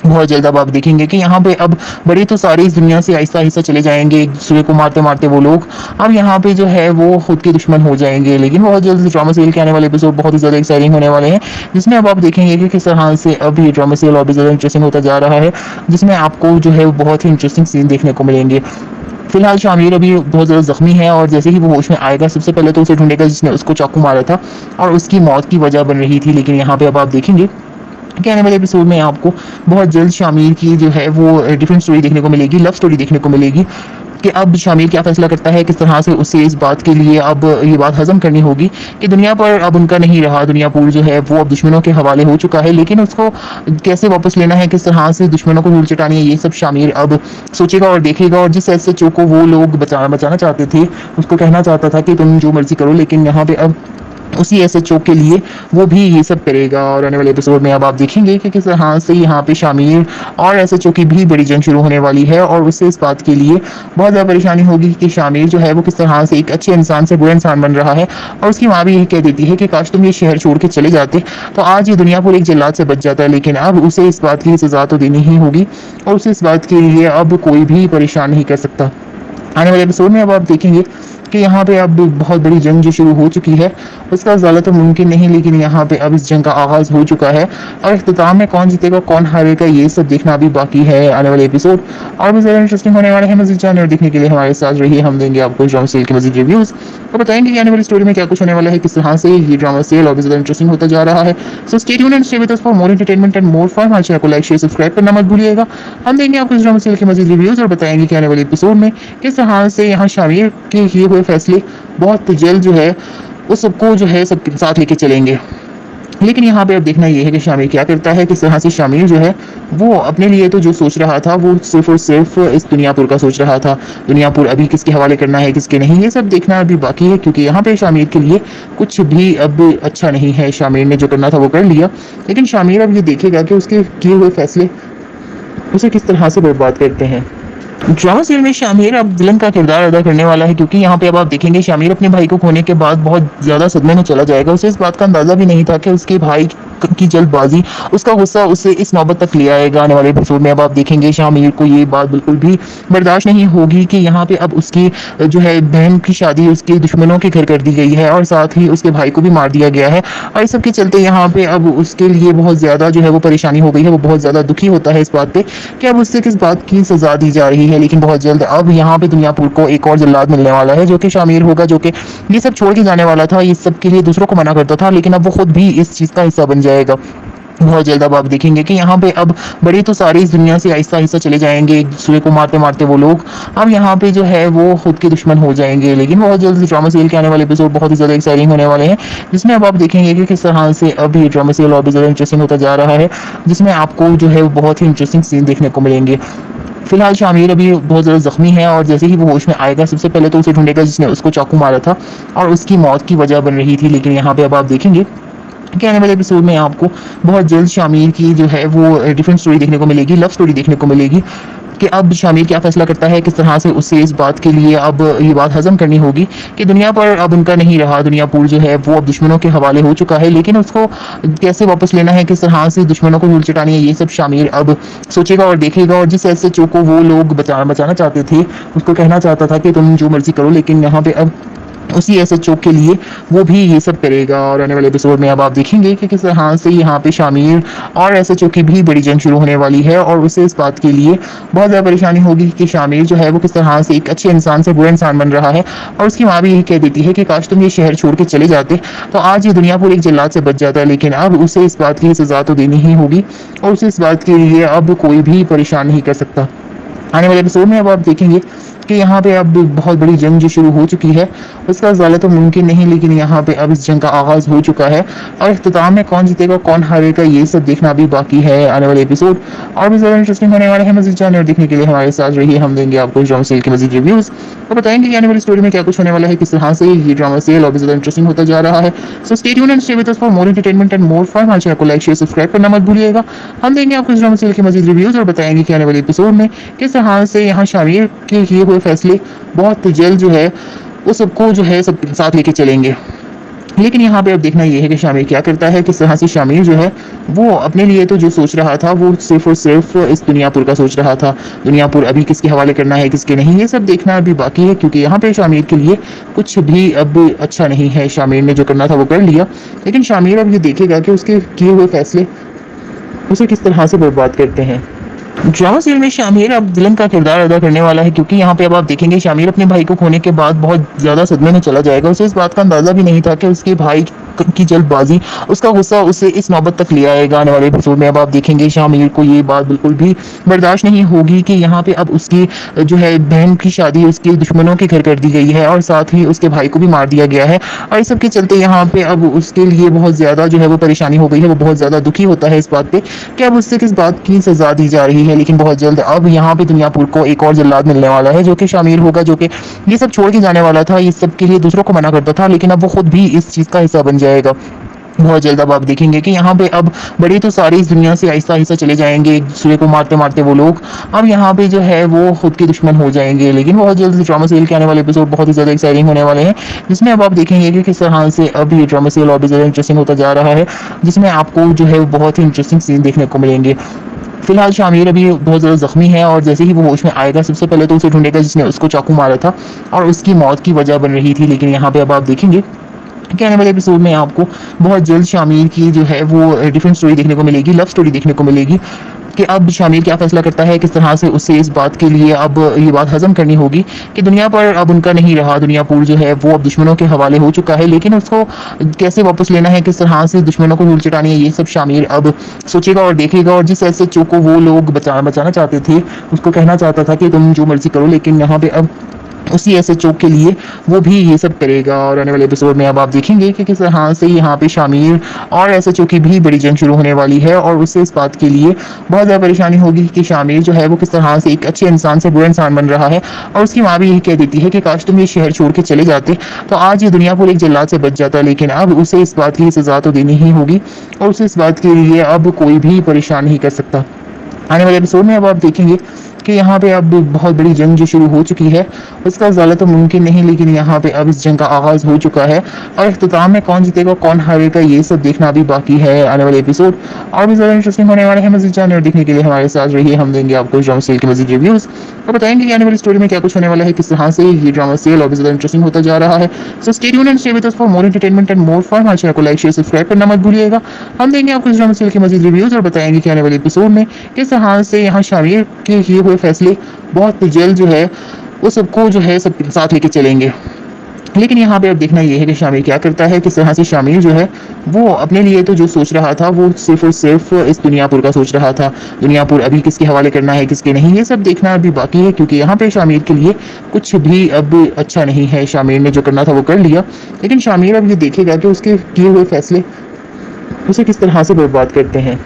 बहुत जल्द अब आप देखेंगे कि यहाँ पे अब बड़े तो सारे इस दुनिया से आहिस्ता आहिस्ता चले जाएंगे, एक दूसरे को मारते मारते वो लोग अब यहाँ पे जो है वो खुद के दुश्मन हो जाएंगे। लेकिन बहुत जल्द ड्रामा सीरियल के आने वाले एपिसोड बहुत ही ज़्यादा एक्साइटिंग होने वाले हैं, जिसमें अब आप देखेंगे कि किस तरह से अब ये ड्रामा सीरियल और भी ज़्यादा इंटरेस्टिंग होता जा रहा है, जिसमें आपको जो है बहुत ही इंटरेस्टिंग सीन देखने को मिलेंगे। फिलहाल शामिर अभी बहुत ज़्यादा जख्मी है और जैसे ही वो होश में आएगा सबसे पहले तो उसे ढूंढेगा जिसने उसको चाकू मारा था और उसकी मौत की वजह बन रही थी। लेकिन यहाँ पे अब आप देखेंगे कि आने वाले एपिसोड में आपको बहुत जल्द शामिर की जो है वो डिफरेंट स्टोरी देखने को मिलेगी, लव स्टोरी देखने को मिलेगी कि अब शामिर क्या फैसला करता है, किस तरह से उसे इस बात के लिए अब ये बात हजम करनी होगी कि दुनिया पर अब उनका नहीं रहा, दुनियापुर जो है वो अब दुश्मनों के हवाले हो चुका है। लेकिन उसको कैसे वापस लेना है, किस तरह से दुश्मनों को धूल चटानी है, ये सब शामिर अब सोचेगा और देखेगा। और जिस SHO को वो लोग बचाना चाहते थे, उसको कहना चाहता था कि तुम जो मर्जी करो, लेकिन यहाँ पे अब उसी SHO के लिए वो भी ये सब करेगा। और आने वाले एपिसोड में अब आप देखेंगे कि किस तरह से यहाँ पे शामिर और SHO की भी बड़ी जंग शुरू होने वाली है और उससे इस बात के लिए बहुत ज़्यादा परेशानी होगी कि शामिर जो है वो किस तरह से एक अच्छे इंसान से बुरा इंसान बन रहा है। और उसकी माँ भी यही कह देती है कि काश तुम ये शहर छोड़ के चले जाते तो आज ये दुनियापुर एक जल्लाद से बच जाता है। लेकिन अब उसे इस बात की सज़ा तो देनी ही होगी और उसे इस बात के लिए अब कोई भी परेशान नहीं कर सकता। आने वाले एपिसोड में अब आप देखेंगे कि यहाँ पे अब बहुत बड़ी जंग जो शुरू हो चुकी है उसका ज़्यादा तो मुमकिन नहीं, लेकिन यहाँ पे अब इस जंग का आगाज़ हो चुका है और इख्तिताम में कौन जीतेगा कौन हारेगा ये सब देखना अभी बाकी है। आने वाले एपिसोड और भी ज़्यादा इंटरेस्टिंग होने वाले हैं। मज़ीद जानने और देखने के लिए हमारे साथ रहिए, हम देंगे आपको ड्रामा सीरियल के मज़ीद रिव्यूज़ और बताएंगे कि आने वाली स्टोरी में क्या कुछ होने वाला है, किस तरह से ये ड्रामा सीरियल और भी ज़्यादा इंटरेस्टिंग होता जा रहा है। So stay tuned and stay with us for more entertainment and more fun. हमारे चैनल को लाइक शेयर सब्सक्राइब करना मत भूलिएगा। हम देंगे आपको इस ड्रामा सीरियल के मज़ीद रिव्यूज़ और बताएंगे कि आने वाले एपिसोड में किस तरह से यहाँ शामिर के किए हुए फैसले बहुत जल्द जो है उस सबको जो है सबके साथ लेके चलेंगे। लेकिन यहाँ पे अब देखना ये है कि शामिर क्या करता है, किस तरह से शामिर जो है वो अपने लिए तो जो सोच रहा था वो सिर्फ और सिर्फ इस दुनियापुर का सोच रहा था। दुनियापुर अभी किसके हवाले करना है किसके नहीं ये सब देखना अभी बाकी है, क्योंकि यहाँ पे शामिर के लिए कुछ भी अब अच्छा नहीं है। शामिर ने जो करना था वो कर लिया, लेकिन शामिर अब ये देखेगा कि उसके किए हुए फैसले उसे किस तरह से बर्बाद करते हैं। ड्रामा सीरियल में शामिर अब विलन का किरदार अदा करने वाला है, क्योंकि यहाँ पे अब आप देखेंगे शामिर अपने भाई को खोने के बाद बहुत ज़्यादा सदमे में चला जाएगा। उसे इस बात का अंदाज़ा भी नहीं था कि उसके भाई की जल्दबाजी, उसका गुस्सा उसे इस नौबत तक ले आएगा। आने वाले एपिसोड में अब आप देखेंगे शामिर को ये बात बिल्कुल भी बर्दाश्त नहीं होगी कि यहाँ पे अब उसकी जो है बहन की शादी उसके दुश्मनों के घर कर दी गई है और साथ ही उसके भाई को भी मार दिया गया है। और इस सब के चलते यहाँ पे अब उसके लिए बहुत ज़्यादा जो है वो परेशानी हो गई है। वो बहुत ज़्यादा दुखी होता है इस बात पे कि अब उससे किस बात की सज़ा दी जा रही है। लेकिन बहुत जल्द अब यहाँ पे दुनियापुर को एक और जल्लाद मिलने वाला है जो कि शामिर होगा, जो कि ये सब छोड़ के जाने वाला था, इस सब के लिए दूसरों को मना करता था, लेकिन अब वो खुद भी इस चीज़ का हिस्सा बन जाएगा। बहुत जल्द अब आप देखेंगे कि यहाँ पे अब बड़े तो सारे इस दुनिया से आहिस्ता आहिस्ता चले जाएंगे, एक दूसरे को मारते मारते वो लोग अब यहाँ पे जो है वो खुद के दुश्मन हो जाएंगे। लेकिन बहुत जल्द ड्रामा सीरियल के आने वाले एपिसोड बहुत ही ज़्यादा एक्साइटिंग होने वाले हैं, जिसमें अब आप देखेंगे कि किस तरह से अब ये ड्रामा सीरियल और भी ज़्यादा इंटरेस्टिंग होता जा रहा है, जिसमें आपको जो है बहुत ही इंटरेस्टिंग सीन देखने को मिलेंगे। फिलहाल शामिर अभी बहुत ज़्यादा जख्मी है और जैसे ही वो होश में आएगा सबसे पहले तो उसे ढूंढेगा जिसने उसको चाकू मारा था और उसकी मौत की वजह बन रही थी। लेकिन यहाँ पे अब आप देखेंगे कि आने वाले एपिसोड में आपको बहुत जल्द शामिर की जो है वो डिफरेंट स्टोरी देखने को मिलेगी, लव स्टोरी देखने को मिलेगी कि अब शामिर क्या फैसला करता है, किस तरह से उसे इस बात के लिए अब ये बात हजम करनी होगी कि दुनिया पर अब उनका नहीं रहा, दुनियापुर जो है वो अब दुश्मनों के हवाले हो चुका है। लेकिन उसको कैसे वापस लेना है, किस तरह से दुश्मनों को धूल चटानी है, ये सब शामिर अब सोचेगा और देखेगा। और जिस SHO को वो लोग बचाना चाहते थे, उसको कहना चाहता था कि तुम जो मर्जी करो, लेकिन यहाँ पे अब उसी SHO के लिए वो भी ये सब करेगा। और आने वाले एपिसोड में अब आप देखेंगे कि किस तरह से यहाँ पे शामिर और SHO की भी बड़ी जंग शुरू होने वाली है और उसे इस बात के लिए बहुत ज़्यादा परेशानी होगी कि शामिर जो है वो किस तरह से एक अच्छे इंसान से बुरा इंसान बन रहा है। और उसकी माँ भी यही कह देती है कि काश तुम ये शहर छोड़ के चले जाते तो आज ये दुनियापुर एक जल्लाद से बच जाता है। लेकिन अब उसे इस बात की सज़ा तो देनी ही होगी और उसे इस बात के लिए अब कोई भी परेशान नहीं कर सकता। आने वाले एपिसोड में अब आप देखेंगे कि यहाँ पे अब बहुत बड़ी जंग जो शुरू हो चुकी है उसका ज़्यादा तो मुमकिन नहीं, लेकिन यहाँ पे अब इस जंग का आगाज़ हो चुका है और इख्तिताम में कौन जीतेगा कौन हारेगा ये सब देखना अभी बाकी है। आने वाले एपिसोड और भी ज़्यादा इंटरेस्टिंग होने वाले हैं। मज़ीद जानने और देखने के लिए हमारे साथ रहिए, हम देंगे आपको ड्रामा सीरियल के मज़ीद रिव्यूज़ और बताएंगे कि आने वाली स्टोरी में क्या कुछ होने वाला है, किस तरह से ये ड्रामा सीरियल और भी ज़्यादा इंटरेस्टिंग होता जा रहा है। So stay tuned and stay with us for more entertainment and more fun. हमारे चैनल को लाइक शेयर सब्सक्राइब करना मत भूलिएगा। हम देंगे आपको ड्रामा सीरियल के मज़ीद रिव्यूज़ और बताएंगे कि आने वाले एपिसोड में किस तरह से यहाँ शामिर के किए हुए फैसले बहुत जल्द जो है वो सबको जो है सब साथ लेके चलेंगे। लेकिन यहाँ पे अब देखना ये है कि शामिर क्या करता है, किस तरह से शामिर जो है वो अपने लिए तो जो सोच रहा था वो सिर्फ और सिर्फ इस दुनियापुर का सोच रहा था। दुनियापुर अभी किसके हवाले करना है किसके नहीं ये सब देखना अभी बाकी है, क्योंकि यहाँ पे शामिर के लिए कुछ भी अब अच्छा नहीं है। शामिर ने जो करना था वो कर लिया, लेकिन शामिर अब ये देखेगा कि उसके किए हुए फैसले उसे किस तरह से बर्बाद करते हैं। ड्रामा सीरियल में शामिर अब विलन का किरदार अदा करने वाला है, क्योंकि यहाँ पे अब आप देखेंगे शामिर अपने भाई को खोने के बाद बहुत ज्यादा सदमे में चला जाएगा। उसे इस बात का अंदाजा भी नहीं था कि उसके भाई की जल्दबाजी, उसका गुस्सा उसे इस नौबत तक ले आएगा। आने वाले एपिसोड में अब आप देखेंगे शामिर को ये बात बिल्कुल भी बर्दाश्त नहीं होगी कि यहाँ पे अब उसकी जो है बहन की शादी उसके दुश्मनों के घर कर दी गई है और साथ ही उसके भाई को भी मार दिया गया है। और इस सब के चलते यहाँ पे अब उसके लिए बहुत ज्यादा जो है वो परेशानी हो गई है। वो बहुत ज्यादा दुखी होता है इस बात पे कि अब उससे किस बात की सजा दी जा रही है। लेकिन बहुत जल्द अब यहाँ पे दुनियापुर को एक और जल्लाद मिलने वाला है जो कि शामिर होगा, जो कि ये सब छोड़ के जाने वाला था, ये सब के लिए दूसरों को मना करता था, लेकिन अब वो खुद भी इस चीज का हिस्सा बन जाएगा। बहुत जल्द अब आप देखेंगे कि यहाँ पे अब बड़े तो सारे इस दुनिया से आहिस्ता आहिस्ता चले जाएंगे, एक दूसरे को मारते मारते वो लोग अब यहाँ पे जो है वो खुद के दुश्मन हो जाएंगे। लेकिन बहुत जल्द ड्रामा सीरियल के आने वाले एपिसोड बहुत ही ज्यादा एक्साइटिंग होने वाले हैं, जिसमें अब आप देखेंगे कि किस तरह से अब ये ड्रामा सीरियल और भी ज्यादा इंटरेस्टिंग होता जा रहा है, जिसमें आपको जो है बहुत ही इंटरेस्टिंग सीन देखने को मिलेंगे। फिलहाल शामिर अभी बहुत ज़्यादा जख्मी है और जैसे ही वो होश में आएगा सबसे पहले तो उसे ढूंढेगा जिसने उसको चाकू मारा था और उसकी मौत की वजह बन रही थी। लेकिन यहाँ पे अब आप देखेंगे कि आने वाले एपिसोड में आपको बहुत जल्द शामिर की जो है वो डिफरेंट स्टोरी देखने को मिलेगी, लव स्टोरी देखने को मिलेगी कि अब शामिर क्या फैसला करता है, किस तरह से उसे इस बात के लिए अब ये बात हजम करनी होगी कि दुनिया पर अब उनका नहीं रहा, दुनियापुर जो है वो अब दुश्मनों के हवाले हो चुका है। लेकिन उसको कैसे वापस लेना है, किस तरह से दुश्मनों को धूल चटानी है, ये सब शामिर अब सोचेगा और देखेगा। और जिस एसएचओ को वो लोग बचाना चाहते थे, उसको कहना चाहता था कि तुम जो मर्जी करो, लेकिन यहाँ पे अब उसी एसएचओ के लिए वो भी ये सब करेगा। और आने वाले एपिसोड में अब आप देखेंगे कि किस तरह से यहाँ पे शामिर और एसएचओ की भी बड़ी जंग शुरू होने वाली है और उससे इस बात के लिए बहुत ज़्यादा परेशानी होगी कि शामिर जो है वो किस तरह से एक अच्छे इंसान से बुरा इंसान बन रहा है। और उसकी माँ भी यही कह देती है कि काश तुम ये शहर छोड़ के चले जाते तो आज ये दुनियापुर एक जल्लाद से बच जाता, लेकिन अब उसे इस बात की सजा तो देनी ही होगी और उसे इस बात के लिए अब कोई भी परेशान नहीं कर सकता। आने वाले एपिसोड में अब आप देखेंगे कि यहाँ पे अब बहुत बड़ी जंग जो शुरू हो चुकी है उसका ज़्यादा तो मुमकिन नहीं, लेकिन यहाँ पे अब इस जंग का आगाज़ हो चुका है और इख्तिताम में कौन जीतेगा कौन हारेगा ये सब देखना अभी बाकी है। आने वाले एपिसोड और भी ज़्यादा इंटरेस्टिंग होने वाले हैं। मज़ीद जानने और देखने के लिए हमारे साथ रहिए, हम देंगे आपको ड्रामा सीरियल के मज़ीद रिव्यूज़ और बताएंगे कि आने वाली स्टोरी में क्या कुछ होने वाला है, किस तरह से ये ड्रामा सीरियल और भी ज़्यादा इंटरेस्टिंग होता जा रहा है। So stay tuned and stay with us for more entertainment and more fun. हमारे चैनल को लाइक शेयर सब्सक्राइब करना मत भूलिएगा। हम देंगे आपको इस ड्रामा सीरियल के मज़ीद रिव्यूज़ और बताएंगे कि आने वाले एपिसोड में किस तरह से यहाँ शामिर के किए हुए फैसले बहुत जल्द जो है वो सबको जो है सब साथ लेके चलेंगे। लेकिन यहाँ पे अब देखना ये है कि शामिर क्या करता है, किस तरह से शामिर जो है वो अपने लिए तो जो सोच रहा था वो सिर्फ और सिर्फ इस दुनियापुर का सोच रहा था। दुनियापुर अभी किसके हवाले करना है किसके नहीं ये सब देखना अभी बाकी है, क्योंकि यहाँ पे शामिर के लिए कुछ भी अब अच्छा नहीं है। शामिर ने जो करना था वो कर लिया, लेकिन शामिर अब ये देखेगा कि उसके किए हुए फैसले उसे किस तरह से बर्बाद करते हैं।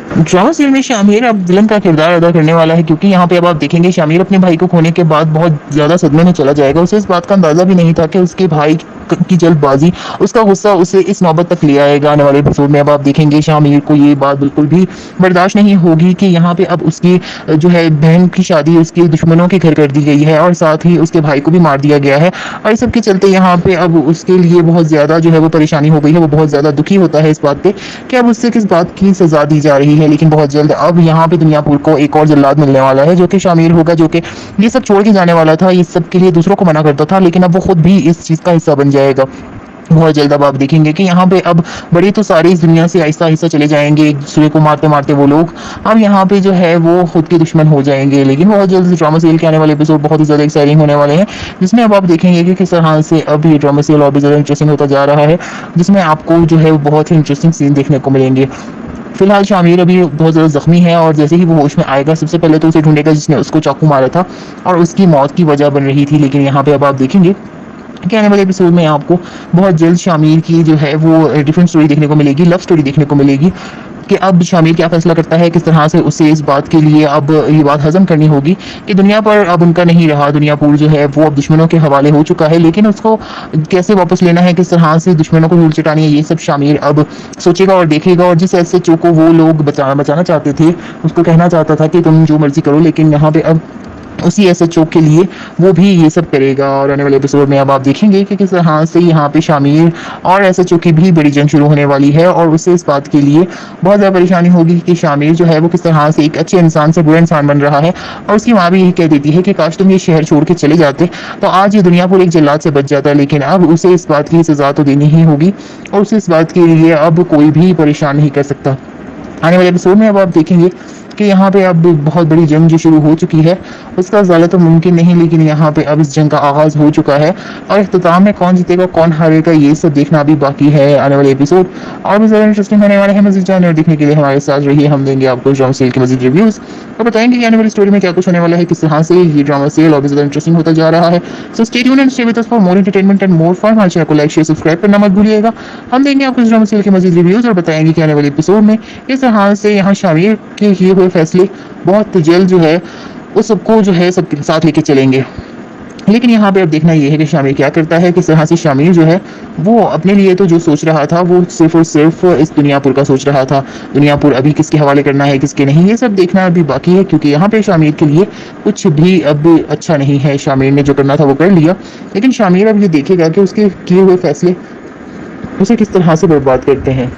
ड्रामा सीरियल में शामिर अब विलन का किरदार अदा करने वाला है, क्योंकि यहाँ पे अब आप देखेंगे शामिर अपने भाई को खोने के बाद बहुत ज्यादा सदमे में चला जाएगा। उसे इस बात का अंदाजा भी नहीं था कि उसके भाई की जल्दबाजी, उसका गुस्सा उसे इस नौबत तक ले आएगा। आने वाले एपिसोड में अब आप देखेंगे शामिर को ये बात बिल्कुल भी बर्दाश्त नहीं होगी कि यहाँ पे अब उसकी जो है बहन की शादी उसके दुश्मनों के घर कर दी गई है और साथ ही उसके भाई को भी मार दिया गया है। और इस सब के चलते यहाँ पे अब उसके लिए बहुत ज्यादा जो है वो परेशानी हो गई है। वो बहुत ज्यादा दुखी होता है इस बात पे कि अब उससे किस बात की सजा दी जा रही है। लेकिन बहुत जल्द अब यहाँ पे दुनियापुर को एक और जल्लाद मिलने वाला है जो कि शामिर होगा, जो कि ये सब छोड़ के जाने वाला था, ये सब के लिए दूसरों को मना करता था, लेकिन अब वो खुद भी इस चीज का हिस्सा बन जाएगा। बहुत जल्द अब आप देखेंगे कि यहाँ पे अब बड़े तो सारे इस दुनिया से आहिस्ता आहिस्ता चले जाएंगे, एक दूसरे को मारते मारते वो लोग अब यहाँ पे जो है वो खुद के दुश्मन हो जाएंगे। लेकिन बहुत जल्द ड्रामा सीरियल के आने वाले एपिसोड बहुत ही ज्यादा एक्साइटिंग होने वाले हैं, जिसमें अब आप देखेंगे कि किस तरह से अब ये ड्रामा सीरियल और भी ज्यादा इंटरेस्टिंग होता जा रहा है, जिसमें आपको जो है बहुत ही इंटरेस्टिंग सीन देखने को मिलेंगे। फिलहाल शामिर अभी बहुत ज़्यादा जख्मी है और जैसे ही वो होश में आएगा सबसे पहले तो उसे ढूंढेगा जिसने उसको चाकू मारा था और उसकी मौत की वजह बन रही थी। लेकिन यहाँ पे अब आप देखेंगे कि आने वाले एपिसोड में आपको बहुत जल्द शामिर की जो है वो डिफरेंट स्टोरी देखने को मिलेगी, लव स्टोरी देखने को मिलेगी कि अब शामिर क्या फैसला करता है, किस तरह से उसे इस बात के लिए अब ये बात हजम करनी होगी कि दुनिया पर अब उनका नहीं रहा, दुनियापुर जो है वो अब दुश्मनों के हवाले हो चुका है। लेकिन उसको कैसे वापस लेना है, किस तरह से दुश्मनों को धूल चटानी है, ये सब शामिर अब सोचेगा और देखेगा। और जिस एसएचओ को वो लोग बचाना चाहते थे, उसको कहना चाहता था कि तुम जो मर्जी करो, लेकिन यहाँ पे अब उसी एसएचओ के लिए वो भी ये सब करेगा। और आने वाले एपिसोड में अब आप देखेंगे कि किस तरह से यहाँ पे शामिर और एसएचओ की भी बड़ी जंग शुरू होने वाली है और उससे इस बात के लिए बहुत ज़्यादा परेशानी होगी कि शामिर जो है वो किस तरह से एक अच्छे इंसान से बुरा इंसान बन रहा है। और उसकी माँ भी यही कह देती है कि काश तुम ये शहर छोड़ के चले जाते तो आज ये दुनियापुर एक जल्लाद से बच जाता, लेकिन अब उसे इस बात की सजा तो देनी ही होगी और उसे इस बात के लिए अब कोई भी परेशान नहीं कर सकता। आने वाले एपिसोड में अब आप देखेंगे कि यहाँ पे अब बहुत बड़ी जंग जो शुरू हो चुकी है उसका ज़्यादा तो मुमकिन नहीं, लेकिन यहाँ पे अब इस जंग का आगाज़ हो चुका है और इख्तिताम में कौन जीतेगा कौन हारेगा ये सब देखना भी बाकी है। आने वाले एपिसोड और भी ज़्यादा इंटरेस्टिंग होने वाले हैं। मज़ीद जानने और देखने के लिए हमारे साथ रहिए। हम देंगे आपको ड्रामा सीरियल के मज़ीद रिव्यूज़ और बताएंगे कि आने वाली स्टोरी में क्या कुछ होने वाला है, किस तरह से ये ड्रामा सीरियल और भी ज़्यादा इंटरेस्टिंग होता जा रहा है। So stay tuned and stay with us for more entertainment and more fun. हमारे चैनल को लाइक शेयर सब्सक्राइब करना मत भूलिएगा। हम देंगे आपको इस ड्रामा सीरियल के मज़ीद रिव्यूज़ और बताएंगे कि आने वाले एपिसोड में किस तरह से यहाँ शामिर के किए हुए फैसले बहुत जल्द जो है उस सबको जो है सबके साथ लेके चलेंगे। लेकिन यहाँ पे अब देखना ये है कि शामिर क्या करता है, किस तरह से शामिर जो है वो अपने लिए तो जो सोच रहा था वो सिर्फ और सिर्फ इस दुनियापुर का सोच रहा था। दुनियापुर अभी किसके हवाले करना है किसके नहीं ये सब देखना अभी बाकी है, क्योंकि यहाँ पे शामिर के लिए कुछ भी अब अच्छा नहीं है। शामिर ने जो करना था वो कर लिया, लेकिन शामिर अब ये देखेगा कि उसके किए हुए फैसले उसे किस तरह से बर्बाद करते हैं।